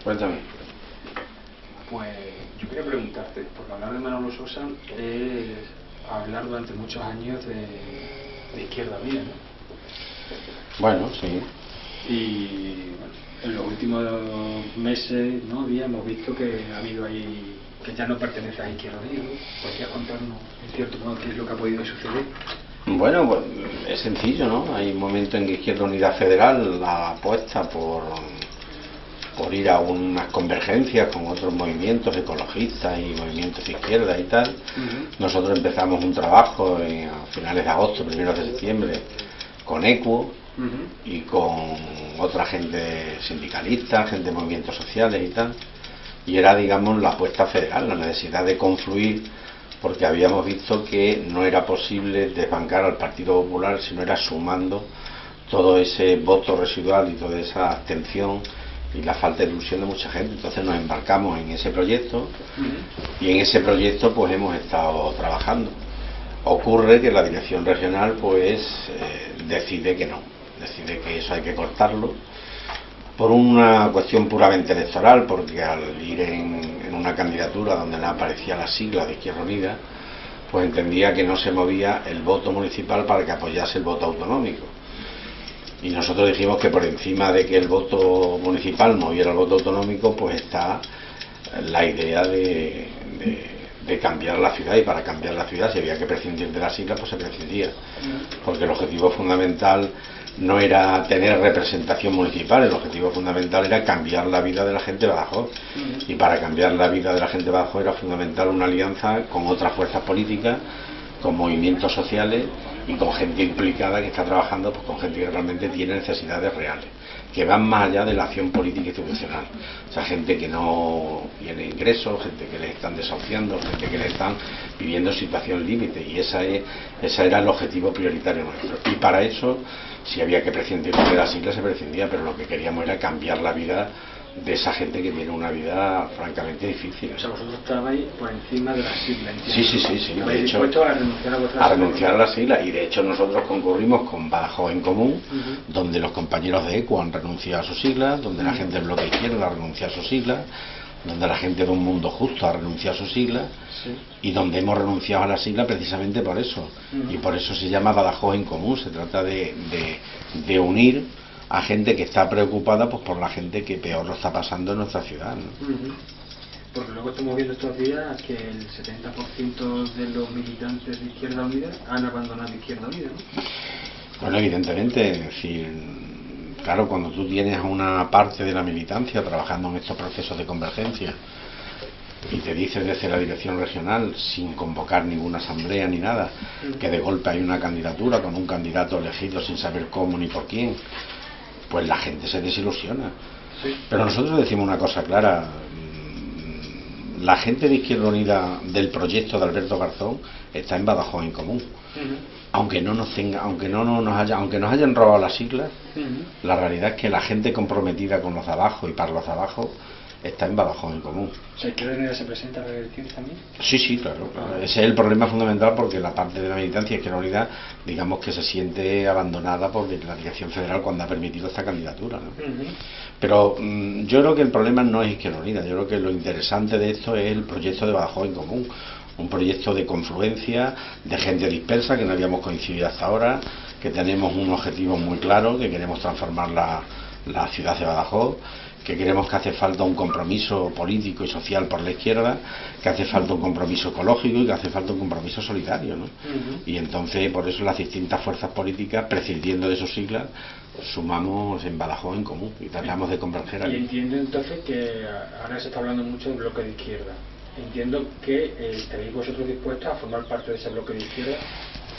Cuéntame. Pues yo quería preguntarte, porque hablar de Manolo Sosa es hablar durante muchos años de Izquierda Unida, ¿no? Bueno, sí. Y bueno, en los últimos meses, ¿no? días, hemos visto que ha habido ahí, que ya no pertenece a Izquierda Unida, ¿no? ¿Podrías contarnos, en cierto modo, qué es lo que ha podido suceder? Bueno, pues es sencillo, ¿no? Hay un momento en que Izquierda Unida Federal la apuesta por ir a unas convergencias con otros movimientos ecologistas y movimientos de izquierda y tal. Nosotros empezamos un trabajo a finales de agosto, primeros de septiembre, con ECUO y con otra gente sindicalista, gente de movimientos sociales y tal. Y era, digamos, la apuesta federal, la necesidad de confluir, porque habíamos visto que no era posible desbancar al Partido Popular si no era sumando todo ese voto residual y toda esa abstención y la falta de ilusión de mucha gente. Entonces nos embarcamos en ese proyecto y en ese proyecto pues hemos estado trabajando. Ocurre que la dirección regional pues decide que no, decide que eso hay que cortarlo por una cuestión puramente electoral, porque al ir en una candidatura donde no aparecía la sigla de Izquierda Unida, pues entendía que no se movía el voto municipal para que apoyase el voto autonómico. Y nosotros dijimos que por encima de que el voto municipal moviera el voto autonómico, pues está la idea de cambiar la ciudad, y para cambiar la ciudad si había que prescindir de las siglas, pues se prescindía, porque el objetivo fundamental no era tener representación municipal, el objetivo fundamental era cambiar la vida de la gente de Badajoz, y para cambiar la vida de la gente de Badajoz era fundamental una alianza con otras fuerzas políticas, con movimientos sociales y con gente implicada que está trabajando, pues con gente que realmente tiene necesidades reales, que van más allá de la acción política institucional. O sea, gente que no tiene ingresos, gente que le están desahuciando, gente que le están viviendo situación límite, y ese era el objetivo prioritario nuestro. Y para eso, si había que prescindir de las siglas, se prescindía, pero lo que queríamos era cambiar la vida de esa gente que tiene una vida francamente difícil. O sea, vosotros estabais por encima de la sigla, ¿entiendes? Sí. ¿Habéis dispuesto a renunciar a vuestra sigla? A renunciar a la sigla, y de hecho nosotros concurrimos con Badajoz en Común, donde los compañeros de ECUO han renunciado a sus siglas, donde la gente del bloque izquierdo ha renunciado a sus siglas, donde la gente de Un Mundo Justo ha renunciado a sus siglas, y donde hemos renunciado a la sigla precisamente por eso. Y por eso se llama Badajoz en Común. Se trata de unir a gente que está preocupada pues por la gente que peor lo está pasando en nuestra ciudad, ¿no? Porque luego estamos viendo estos días que el 70% de los militantes de Izquierda Unida han abandonado Izquierda Unida, ¿no? Bueno, evidentemente, es decir, claro, cuando tú tienes a una parte de la militancia trabajando en estos procesos de convergencia y te dices desde la dirección regional, sin convocar ninguna asamblea ni nada, que de golpe hay una candidatura con un candidato elegido sin saber cómo ni por quién, pues la gente se desilusiona. Pero nosotros decimos una cosa clara: la gente de Izquierda Unida del proyecto de Alberto Garzón está en Badajoz en Común. Aunque nos hayan robado las siglas, la realidad es que la gente comprometida con los de abajo y para los de abajo está en Badajoz en Común. ¿Izquierda Unida se presenta a revertir también? Sí, claro. Ese es el problema fundamental, porque la parte de la militancia Izquierda Unida, digamos que se siente abandonada por la dirección federal cuando ha permitido esta candidatura, ¿no? Pero yo creo que el problema no es Izquierda Unida. Yo creo que lo interesante de esto es el proyecto de Badajoz en Común, un proyecto de confluencia de gente dispersa que no habíamos coincidido hasta ahora, que tenemos un objetivo muy claro, que queremos transformar la ciudad de Badajoz, que creemos que hace falta un compromiso político y social por la izquierda, que hace falta un compromiso ecológico y que hace falta un compromiso solidario, ¿no? Y entonces, por eso las distintas fuerzas políticas, prescindiendo de sus siglas, sumamos en Badajoz en Común y tratamos de converger aquí. Y entiendo entonces que ahora se está hablando mucho del bloque de izquierda. Entiendo que estaréis vosotros dispuestos a formar parte de ese bloque de izquierda.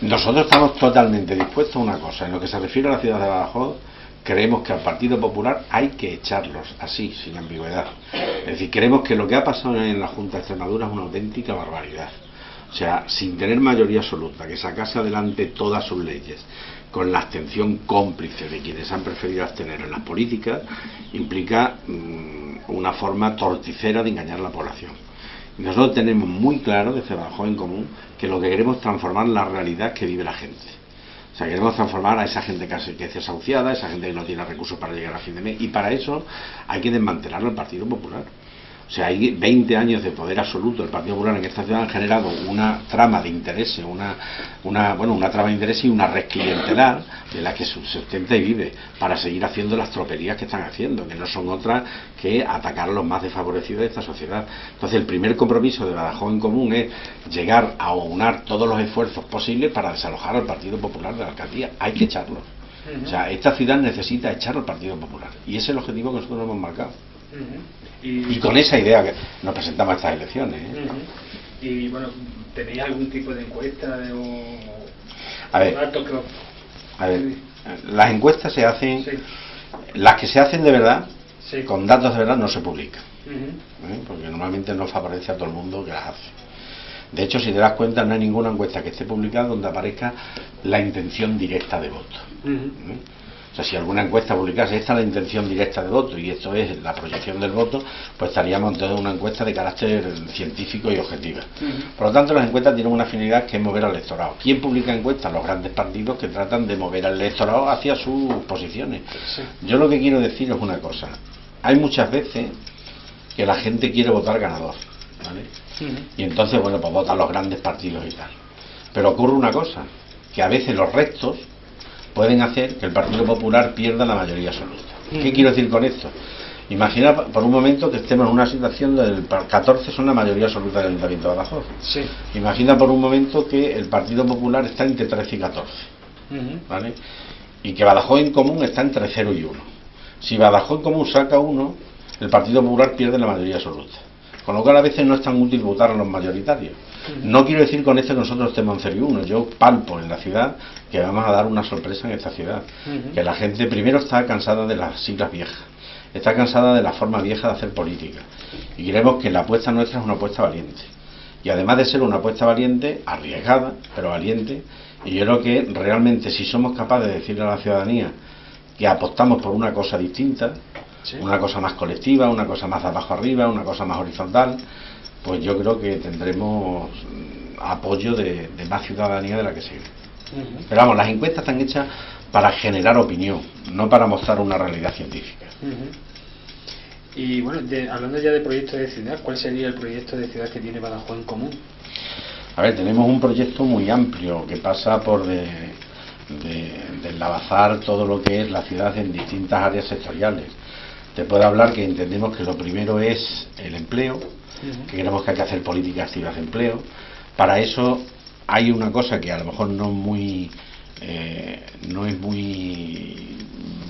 Nosotros estamos totalmente dispuestos a una cosa. En lo que se refiere a la ciudad de Badajoz, creemos que al Partido Popular hay que echarlos así, sin ambigüedad. Es decir, creemos que lo que ha pasado en la Junta de Extremadura es una auténtica barbaridad. O sea, sin tener mayoría absoluta, que sacase adelante todas sus leyes, con la abstención cómplice de quienes han preferido abstener en las políticas, implica una forma torticera de engañar a la población. Y nosotros tenemos muy claro, desde Badajoz en Común, que lo que queremos es transformar la realidad que vive la gente. O sea, queremos transformar a esa gente que es desahuciada, a esa gente que no tiene recursos para llegar a fin de mes, y para eso hay que desmantelar al Partido Popular. O sea, hay 20 años de poder absoluto. El Partido Popular en esta ciudad han generado una trama de intereses, una trama de intereses y una red clientelar de la que sustenta y vive para seguir haciendo las tropelías que están haciendo, que no son otras que atacar a los más desfavorecidos de esta sociedad. Entonces, el primer compromiso de Badajoz en Común es llegar a aunar todos los esfuerzos posibles para desalojar al Partido Popular de la alcaldía. Hay que echarlo. O sea, esta ciudad necesita echar al Partido Popular, y ese es el objetivo que nosotros hemos marcado. Y con esa idea que nos presentamos a estas elecciones. Y bueno, ¿tenéis algún tipo de encuesta a ver, las encuestas se hacen, las que se hacen de verdad, con datos de verdad, no se publican, porque normalmente no favorece a todo el mundo que las hace. De hecho, si te das cuenta, no hay ninguna encuesta que esté publicada donde aparezca la intención directa de voto. O sea, si alguna encuesta publicase esta es la intención directa de voto y esto es la proyección del voto, pues estaríamos ante una encuesta de carácter científico y objetiva. Por lo tanto, las encuestas tienen una finalidad que es mover al electorado. ¿Quién publica encuestas? Los grandes partidos que tratan de mover al electorado hacia sus posiciones. Yo lo que quiero decir es una cosa. Hay muchas veces que la gente quiere votar ganador, ¿vale? Y entonces, bueno, pues votan los grandes partidos y tal. Pero ocurre una cosa, que a veces los restos pueden hacer que el Partido Popular pierda la mayoría absoluta. ¿Qué quiero decir con esto? Imagina por un momento que estemos en una situación donde el 14 son la mayoría absoluta del Ayuntamiento de Badajoz. Imagina por un momento que el Partido Popular está entre 13 y 14, ¿vale? Y que Badajoz en Común está entre 0 y 1. Si Badajoz en Común saca 1, el Partido Popular pierde la mayoría absoluta. Con lo cual a veces no es tan útil votar a los mayoritarios. No quiero decir con esto que nosotros estemos en 0 y 1. Yo palpo en la ciudad que vamos a dar una sorpresa en esta ciudad. Que la gente primero está cansada de las siglas viejas, está cansada de la forma vieja de hacer política. Y creemos que la apuesta nuestra es una apuesta valiente. Y además de ser una apuesta valiente, arriesgada, pero valiente, y yo creo que realmente si somos capaces de decirle a la ciudadanía que apostamos por una cosa distinta, una cosa más colectiva, una cosa más de abajo arriba, una cosa más horizontal, pues yo creo que tendremos apoyo de más ciudadanía de la que se ve. Pero vamos, las encuestas están hechas para generar opinión, no para mostrar una realidad científica. Y bueno, hablando ya de proyectos de ciudad, ¿cuál sería el proyecto de ciudad que tiene Badajoz en Común? A ver, tenemos un proyecto muy amplio que pasa por enlazar todo lo que es la ciudad en distintas áreas sectoriales. Te puedo hablar que entendemos que lo primero es el empleo, que creemos que hay que hacer políticas activas de empleo. Para eso hay una cosa que a lo mejor no es muy,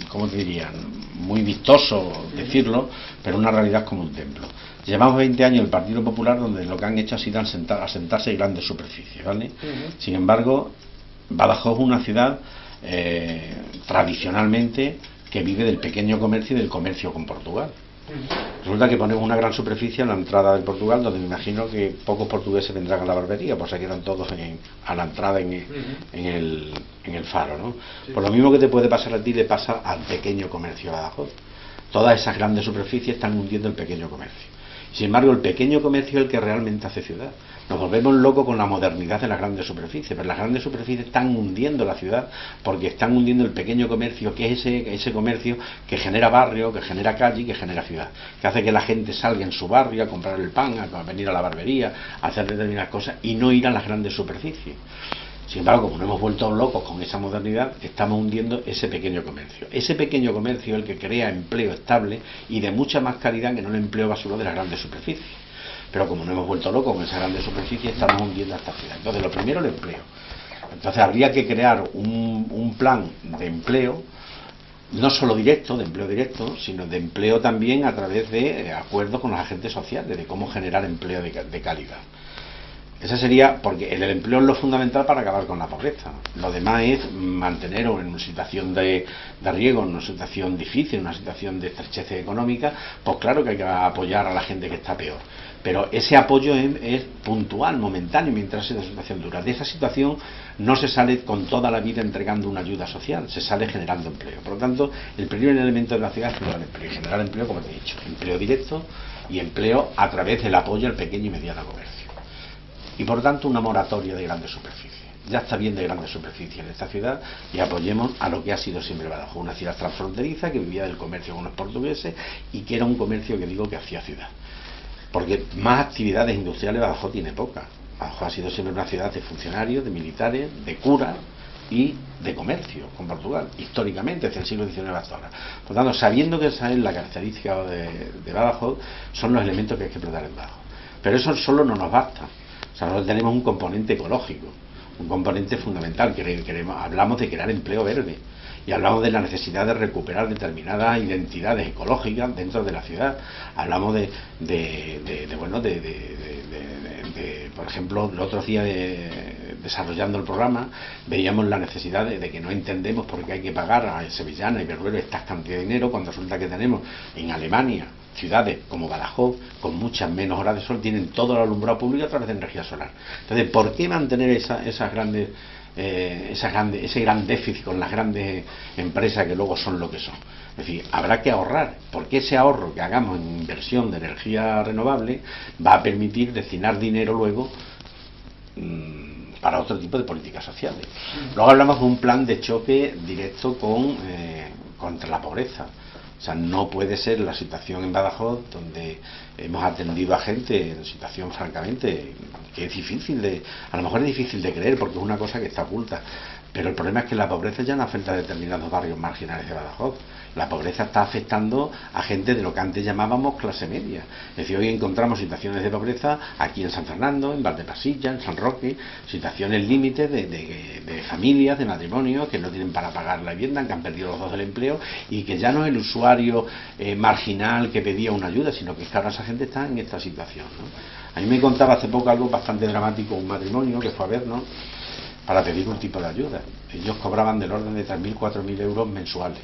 ¿cómo te diría?, muy vistoso decirlo, pero una realidad como un templo. Llevamos 20 años el Partido Popular donde lo que han hecho ha sido asentarse en grandes superficies, ¿vale? Sin embargo, Badajoz es una ciudad tradicionalmente que vive del pequeño comercio y del comercio con Portugal. Resulta que ponemos una gran superficie en la entrada del Portugal, donde me imagino que pocos portugueses vendrán a la barbería, pues se quedan todos a la entrada en el faro, ¿no? Por lo mismo que te puede pasar a ti, le pasa al pequeño comercio de Badajoz. Todas esas grandes superficies están hundiendo el pequeño comercio. Sin embargo, el pequeño comercio es el que realmente hace ciudad. Nos volvemos locos con la modernidad de las grandes superficies, pero las grandes superficies están hundiendo la ciudad porque están hundiendo el pequeño comercio, que es ese comercio que genera barrio, que genera calle y que genera ciudad, que hace que la gente salga en su barrio a comprar el pan, a venir a la barbería, a hacer determinadas cosas y no ir a las grandes superficies. Sin embargo, como nos hemos vuelto locos con esa modernidad, estamos hundiendo ese pequeño comercio. Ese pequeño comercio es el que crea empleo estable y de mucha más calidad que no el empleo basura de las grandes superficies. Pero como nos hemos vuelto locos con esa grandes superficie, estamos hundiendo a esta ciudad. Entonces, lo primero, el empleo. Entonces, habría que crear un plan de empleo, no solo directo, de empleo directo, sino de empleo también a través de acuerdos con los agentes sociales, de cómo generar empleo de calidad. Esa sería, porque el empleo es lo fundamental para acabar con la pobreza. Lo demás es mantener en una situación de riesgo, en una situación difícil, en una situación de estrechez económica, pues claro que hay que apoyar a la gente que está peor. Pero ese apoyo es puntual, momentáneo, mientras esa situación dura. De esa situación no se sale con toda la vida entregando una ayuda social, se sale generando empleo. Por lo tanto, el primer elemento de la ciudad es generar empleo. Y generar empleo, como te he dicho, empleo directo y empleo a través del apoyo al pequeño y mediano comercio. Y por tanto una moratoria de grandes superficies. ya está bien de grandes superficies en esta ciudad y apoyemos a lo que ha sido siempre Badajoz, una ciudad transfronteriza que vivía del comercio con los portugueses y que era un comercio que digo que hacía ciudad. Porque más actividades industriales Badajoz tiene pocas. Badajoz ha sido siempre una ciudad de funcionarios, de militares, de curas y de comercio con Portugal, históricamente, desde el siglo XIX hasta ahora. Por lo tanto, sabiendo que esa es la característica de Badajoz, son los elementos que hay que explotar en Badajoz. Pero eso solo no nos basta. O sea, nosotros tenemos un componente ecológico, un componente fundamental. Hablamos de crear empleo verde y hablamos de la necesidad de recuperar determinadas identidades ecológicas dentro de la ciudad. Hablamos por ejemplo, el otro día desarrollando el programa veíamos la necesidad de que no entendemos por qué hay que pagar a Sevillana y Veruelo estas cantidades de dinero cuando resulta que tenemos en Alemania ciudades como Badajoz con muchas menos horas de sol, tienen todo el alumbrado público a través de energía solar. Entonces, ¿por qué mantener ese gran déficit con las grandes empresas que luego son lo que son? Es decir, habrá que ahorrar, porque ese ahorro que hagamos en inversión de energía renovable va a permitir destinar dinero luego para otro tipo de políticas sociales. Luego hablamos de un plan de choque directo contra la pobreza. O sea, no puede ser la situación en Badajoz, donde hemos atendido a gente en situación francamente que es difícil a lo mejor es difícil de creer porque es una cosa que está oculta, pero el problema es que la pobreza ya no afecta a determinados barrios marginales de Badajoz. La pobreza está afectando a gente de lo que antes llamábamos clase media. Es decir, hoy encontramos situaciones de pobreza aquí en San Fernando, en Valdepasilla, en San Roque, situaciones límites de familias, de matrimonios que no tienen para pagar la vivienda, que han perdido los dos del empleo y que ya no es el usuario marginal que pedía una ayuda, sino que es que ahora esa gente está en esta situación, ¿no? A mí me contaba hace poco algo bastante dramático, un matrimonio que fue a vernos para pedir un tipo de ayuda. Ellos cobraban del orden de 3.000, 4.000 euros mensuales,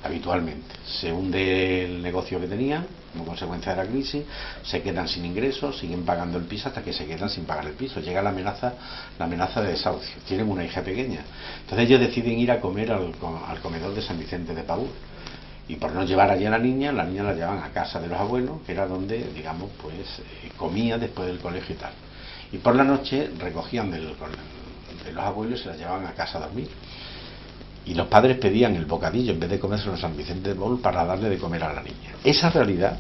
habitualmente. Se hunde el negocio que tenían como consecuencia de la crisis, se quedan sin ingresos, siguen pagando el piso hasta que se quedan sin pagar el piso. Llega la amenaza de desahucio. Tienen una hija pequeña. Entonces ellos deciden ir a comer al comedor de San Vicente de Paúl. Y por no llevar allí a la niña la llevaban a casa de los abuelos, que era donde, digamos, pues comía después del colegio y tal. Y por la noche recogían de los abuelos y se la llevaban a casa a dormir. Y los padres pedían el bocadillo en vez de comérselo en San Vicente de Paúl para darle de comer a la niña. Esa realidad,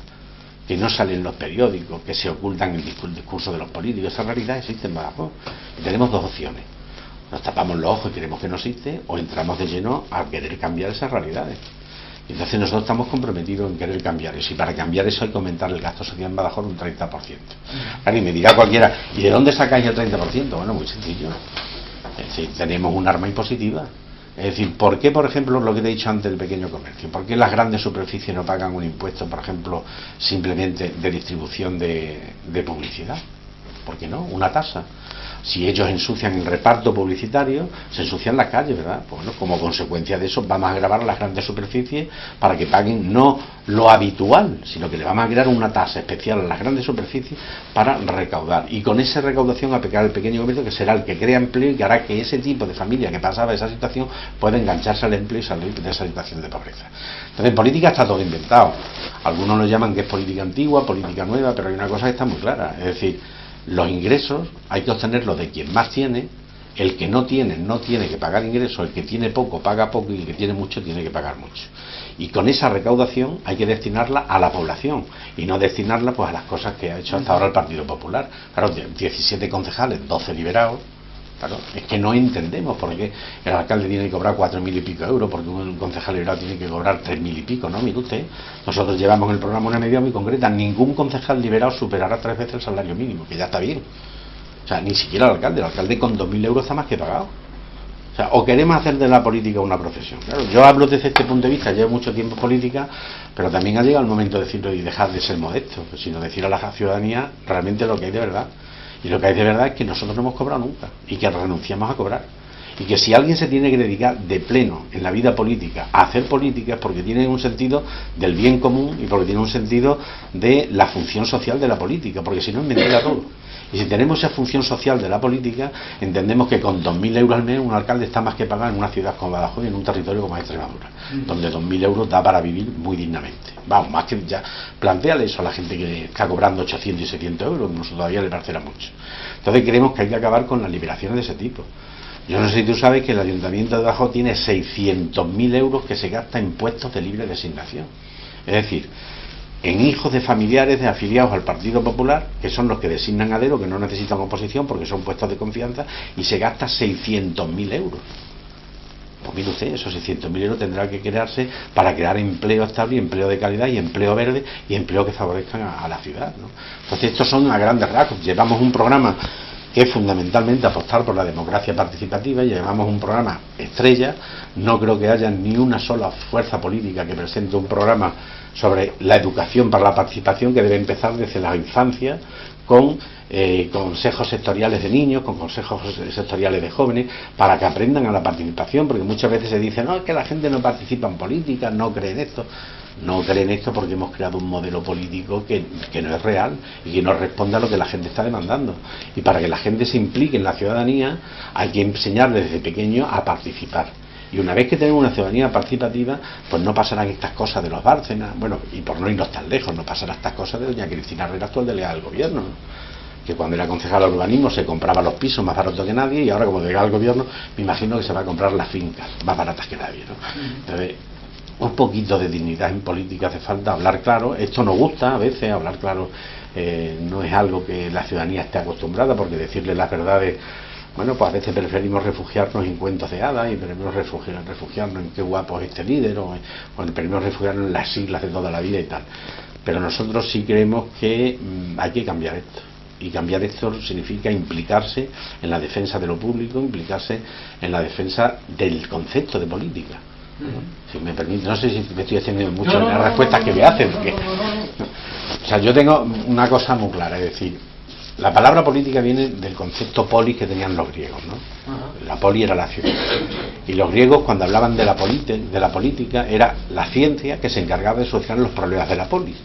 que no sale en los periódicos, que se ocultan en el discurso de los políticos, esa realidad existe en Badajoz. Y tenemos dos opciones: nos tapamos los ojos y creemos que no existe, o entramos de lleno a querer cambiar esas realidades. Y entonces nosotros estamos comprometidos en querer cambiar eso, y para cambiar eso hay que aumentar el gasto social en Badajoz un 30%. Claro, y me dirá cualquiera, ¿y de dónde sacáis el 30%? Bueno, muy sencillo. Es decir, tenemos un arma impositiva. Es decir, ¿por qué, por ejemplo, lo que te he dicho antes del pequeño comercio? ¿Por qué las grandes superficies no pagan un impuesto, por ejemplo, simplemente de distribución de publicidad? ¿Por qué no? Una tasa. Si ellos ensucian el reparto publicitario, se ensucian las calles, ¿verdad? Pues bueno, como consecuencia de eso vamos a gravar las grandes superficies para que paguen no lo habitual, sino que le vamos a crear una tasa especial a las grandes superficies para recaudar. Y con esa recaudación aplicar el pequeño comercio, que será el que crea empleo y que hará que ese tipo de familia que pasaba esa situación pueda engancharse al empleo y salir de esa situación de pobreza. Entonces, en política está todo inventado. Algunos lo llaman que es política antigua, política nueva, pero hay una cosa que está muy clara. Es decir, los ingresos hay que obtenerlos de quien más tiene. El que no tiene que pagar ingresos, el que tiene poco paga poco y el que tiene mucho tiene que pagar mucho. Y con esa recaudación hay que destinarla a la población y no destinarla pues a las cosas que ha hecho hasta ahora el Partido Popular. Claro, 17 concejales, 12 liberados. Claro, es que no entendemos por qué el alcalde tiene que cobrar 4.000 y pico euros, porque un concejal liberado tiene que cobrar 3.000 y pico, ¿no? Mire usted, nosotros llevamos en el programa una medida muy concreta: ningún concejal liberado superará 3 veces el salario mínimo, que ya está bien. O sea, ni siquiera el alcalde con 2.000 euros está más que pagado. O sea, o queremos hacer de la política una profesión. Claro, yo hablo desde este punto de vista, llevo mucho tiempo en política, pero también ha llegado el momento de decirlo y dejar de ser modesto, sino decir a la ciudadanía realmente lo que hay de verdad. Y lo que hay de verdad es que nosotros no hemos cobrado nunca y que renunciamos a cobrar. Y que si alguien se tiene que dedicar de pleno en la vida política a hacer política es porque tiene un sentido del bien común y porque tiene un sentido de la función social de la política, porque si no es mentira todo. Y si tenemos esa función social de la política, entendemos que con 2.000 euros al mes un alcalde está más que pagar en una ciudad como Badajoz y en un territorio como Extremadura, donde 2.000 euros da para vivir muy dignamente. Vamos, más que ya plantearle eso a la gente que está cobrando 800 y 700 euros, que nosotros todavía le parecerá mucho. Entonces creemos que hay que acabar con las liberaciones de ese tipo. Yo no sé si tú sabes que el Ayuntamiento de Badajoz tiene 600.000 euros que se gasta en puestos de libre designación. Es decir, en hijos de familiares de afiliados al Partido Popular, que son los que designan a dedo, que no necesitan oposición porque son puestos de confianza, y se gasta 600.000 euros. Pues mire usted, esos 600.000 euros tendrá que crearse para crear empleo estable, empleo de calidad y empleo verde y empleo que favorezcan a la ciudad, ¿no? Entonces estos son a grandes rasgos. Llevamos un programa que es fundamentalmente apostar por la democracia participativa, y llevamos un programa estrella. No creo que haya ni una sola fuerza política que presente un programa sobre la educación para la participación, que debe empezar desde la infancia, con consejos sectoriales de niños, con consejos sectoriales de jóvenes, para que aprendan a la participación, porque muchas veces se dice, no, es que la gente no participa en política, no cree en esto. No creen esto porque hemos creado un modelo político que no es real y que no responde a lo que la gente está demandando. Y para que la gente se implique en la ciudadanía hay que enseñarle desde pequeño a participar. Y una vez que tenemos una ciudadanía participativa, pues no pasarán estas cosas de los Bárcenas, bueno, y por no irnos tan lejos, no pasarán estas cosas de doña Cristina Herrera, actual delegada del gobierno, ¿no? Que cuando era concejala de urbanismo se compraba los pisos más baratos que nadie, y ahora como delegada del gobierno me imagino que se va a comprar las fincas más baratas que nadie, ¿no? Entonces, un poquito de dignidad en política hace falta, hablar claro. Esto nos gusta a veces, hablar claro no es algo que la ciudadanía esté acostumbrada, porque decirle las verdades, bueno, pues a veces preferimos refugiarnos en cuentos de hadas, y preferimos refugiarnos en qué guapo es este líder, o preferimos refugiarnos en las siglas de toda la vida y tal. Pero nosotros sí creemos que hay que cambiar esto. Y cambiar esto significa implicarse en la defensa de lo público, implicarse en la defensa del concepto de política. Si me permite, no sé si me estoy extendiendo mucho en las respuestas que me hacen, porque, o sea, yo tengo una cosa muy clara, es decir, la palabra política viene del concepto polis que tenían los griegos, ¿no? La poli era la ciudad, y los griegos, cuando hablaban de la política, era la ciencia que se encargaba de solucionar los problemas de la polis.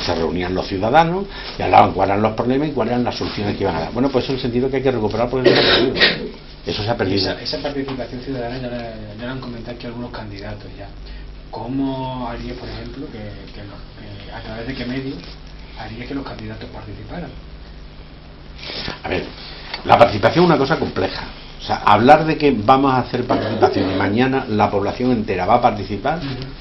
Se reunían los ciudadanos y hablaban cuáles eran los problemas y cuáles eran las soluciones que iban a dar. Bueno, pues eso es el sentido que hay que recuperar, porque no se ha perdido. Eso se ha perdido. Esa participación ciudadana ya la han comentado aquí algunos candidatos ya. ¿Cómo haría, por ejemplo, que a través de qué medios haría que los candidatos participaran? A ver, la participación es una cosa compleja. O sea, hablar de que vamos a hacer participación y mañana la población entera va a participar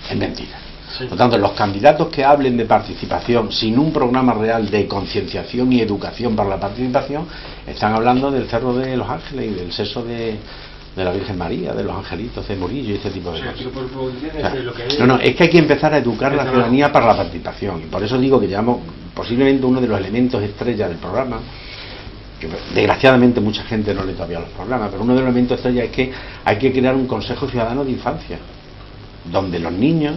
es mentira. Sí. Por lo tanto, los candidatos que hablen de participación sin un programa real de concienciación y educación para la participación están hablando del Cerro de los Ángeles y del seso de la Virgen María, de los angelitos de Murillo y ese tipo de cosas. No, es que hay que empezar a educar a la ciudadanía para la participación, y por eso digo que llevamos posiblemente uno de los elementos estrella del programa, que desgraciadamente mucha gente no lee todavía los programas, pero uno de los elementos estrella es que hay que crear un consejo ciudadano de infancia, donde los niños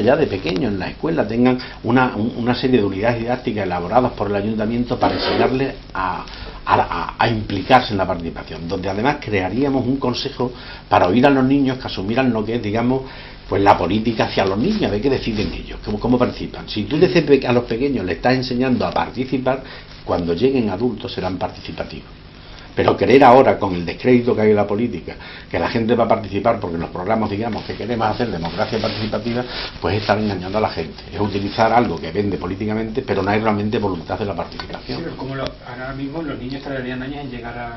ya de pequeños en la escuela tengan una serie de unidades didácticas elaboradas por el ayuntamiento para enseñarles a implicarse en la participación, donde además crearíamos un consejo para oír a los niños que asumieran lo que es, digamos, pues la política hacia los niños, de qué deciden ellos, cómo participan. Si tú desde a los pequeños le estás enseñando a participar, cuando lleguen adultos serán participativos. Pero creer ahora, con el descrédito que hay en la política, que la gente va a participar porque en los programas digamos que queremos hacer democracia participativa, pues es estar engañando a la gente. Es utilizar algo que vende políticamente, pero no hay realmente voluntad de la participación. Sí, pero como ahora mismo los niños tardarían años en llegar a...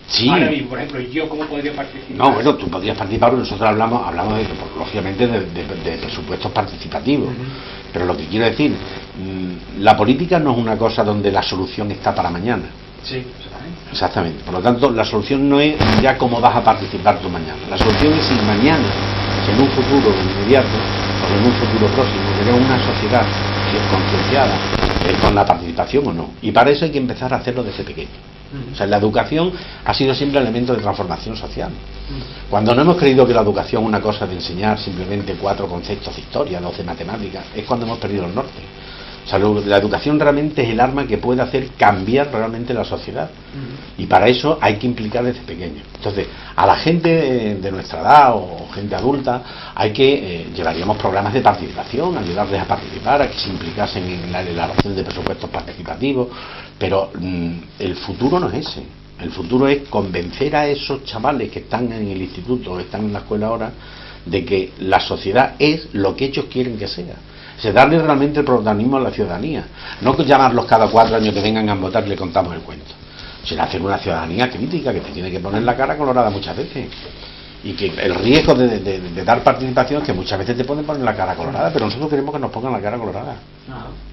Sí. Ahora mismo, por ejemplo, ¿yo cómo podría participar? No, bueno, tú podrías participar, porque nosotros hablamos lógicamente de presupuestos participativos. Pero lo que quiero decir, la política no es una cosa donde la solución está para mañana. Sí, exactamente. Por lo tanto, la solución no es ya cómo vas a participar tú mañana. La solución es si mañana, si en un futuro inmediato o en un futuro próximo queremos una sociedad concienciada con la participación o no. Y para eso hay que empezar a hacerlo desde pequeño. O sea, la educación ha sido siempre elemento de transformación social. Cuando no hemos creído que la educación es una cosa de enseñar simplemente 4 conceptos de historia, 12 matemáticas, es cuando hemos perdido el norte. O sea, la educación realmente es el arma que puede hacer cambiar realmente la sociedad. Y para eso hay que implicar desde pequeño. Entonces, a la gente de nuestra edad o gente adulta, llevaríamos programas de participación, ayudarles a participar, a que se implicasen en la elaboración de presupuestos participativos. Pero el futuro no es ese. El futuro es convencer a esos chavales que están en el instituto o están en la escuela ahora de que la sociedad es lo que ellos quieren que sea. O sea, darle realmente el protagonismo a la ciudadanía. No llamarlos cada 4 años que vengan a votar y le contamos el cuento. O sino hacer una ciudadanía crítica que te tiene que poner la cara colorada muchas veces. Y que el riesgo de dar participación es que muchas veces te pueden poner la cara colorada, pero nosotros queremos que nos pongan la cara colorada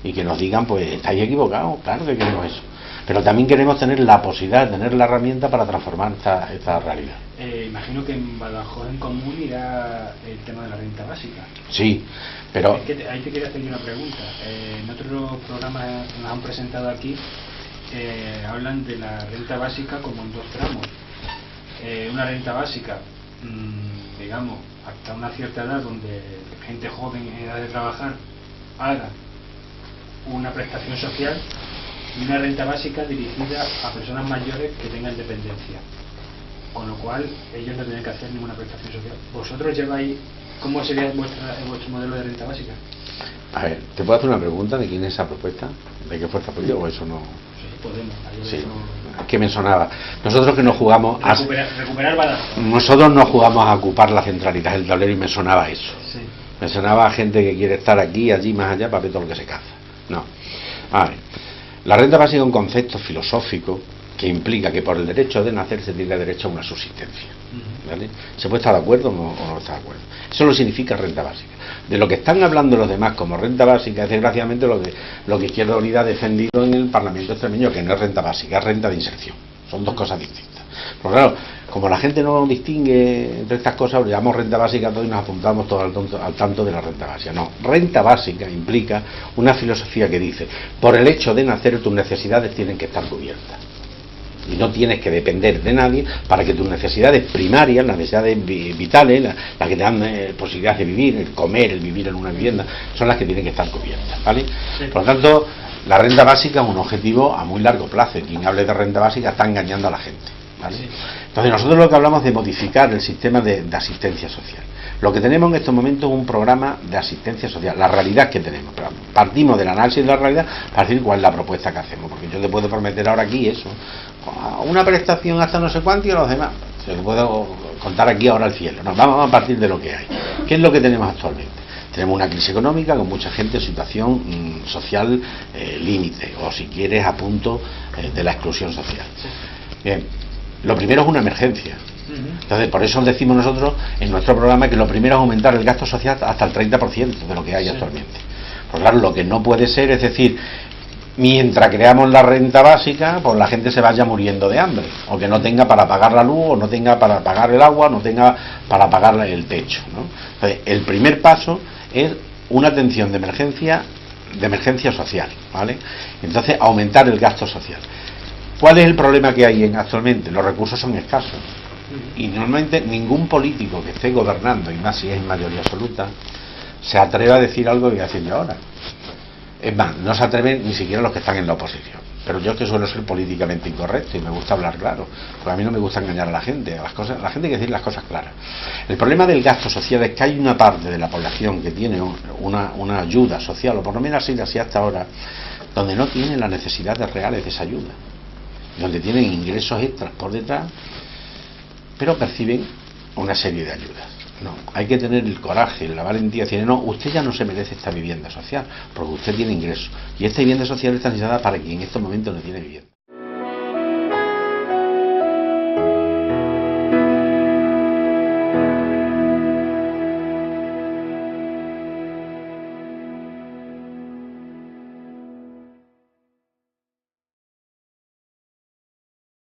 y que nos digan, pues estáis equivocados. Claro que queremos eso, pero también queremos tener la posibilidad de tener la herramienta para transformar esta realidad. Imagino que en Badajoz en común irá el tema de la renta básica. Sí, pero... Es que ahí te quería hacer una pregunta. En otros programas que nos han presentado aquí hablan de la renta básica como en 2 tramos. Una renta básica, digamos, hasta una cierta edad donde gente joven en edad de trabajar haga una prestación social, y una renta básica dirigida a personas mayores que tengan dependencia, con lo cual ellos no tienen que hacer ninguna prestación social. ¿Vosotros lleváis, cómo sería vuestro modelo de renta básica? A ver, ¿te puedo hacer una pregunta de quién es esa propuesta? ¿De qué fuerza política o eso no? Sí, Podemos. Sí, que me sonaba. Nosotros que nos jugamos a... Recuperar Badajoz. Nosotros nos jugamos a ocupar la centralidad del tablero y me sonaba eso. Sí. Me sonaba a gente que quiere estar aquí, allí, más allá, para ver todo lo que se caza. No. A ver, la renta básica es un concepto filosófico que implica que por el derecho de nacer se tiene derecho a una subsistencia. ¿Vale? ¿Se puede estar de acuerdo o no está de acuerdo? Eso lo significa renta básica. De lo que están hablando los demás como renta básica es desgraciadamente lo que Izquierda Unida ha defendido en el Parlamento extremeño, que no es renta básica, es renta de inserción. Son dos cosas distintas. Pero claro, como la gente no distingue entre estas cosas, le llamamos renta básica a todo y nos apuntamos todos al tanto de la renta básica. No, renta básica implica una filosofía que dice, por el hecho de nacer tus necesidades tienen que estar cubiertas. Y no tienes que depender de nadie para que tus necesidades primarias, las necesidades vitales, las que te dan posibilidad de vivir, el comer, el vivir en una vivienda, son las que tienen que estar cubiertas, ¿vale? Sí. Por lo tanto, la renta básica es un objetivo a muy largo plazo. Quien hable de renta básica está engañando a la gente, ¿vale? Sí. Entonces nosotros lo que hablamos de modificar el sistema de asistencia social. Lo que tenemos en estos momentos es un programa de asistencia social, la realidad que tenemos. Partimos del análisis de la realidad para decir cuál es la propuesta que hacemos, porque yo te puedo prometer ahora aquí eso, una prestación hasta no sé cuánto y a los demás. Yo te puedo contar aquí ahora el cielo. No, vamos a partir de lo que hay. ¿Qué es lo que tenemos actualmente? Tenemos una crisis económica con mucha gente en situación social límite, o si quieres a punto de la exclusión social. Bien, lo primero es una emergencia. Entonces, por eso decimos nosotros en nuestro programa que lo primero es aumentar el gasto social hasta el 30% de lo que hay actualmente. Pues claro, lo que no puede ser es decir, mientras creamos la renta básica, pues la gente se vaya muriendo de hambre, o que no tenga para pagar la luz, o no tenga para pagar el agua, no tenga para pagar el techo, ¿no? Entonces, el primer paso es una atención de emergencia social, ¿vale? Entonces, aumentar el gasto social. ¿Cuál es el problema que hay actualmente? Los recursos son escasos. Y normalmente ningún político que esté gobernando, y más si es en mayoría absoluta, se atreve a decir algo que voy a decir yo ahora. Es más, no se atreven ni siquiera los que están en la oposición. Pero yo, que suelo ser políticamente incorrecto y me gusta hablar claro, porque a mí no me gusta engañar a la gente. La gente hay que decir las cosas claras. El problema del gasto social es que hay una parte de la población que tiene una ayuda social, o por lo menos así hasta ahora, donde no tiene las necesidades reales de esa ayuda, donde tienen ingresos extras por detrás, pero perciben una serie de ayudas. No, hay que tener el coraje, la valentía de decir, no, usted ya no se merece esta vivienda social, porque usted tiene ingresos, y esta vivienda social está necesitada para quien en estos momentos no tiene vivienda.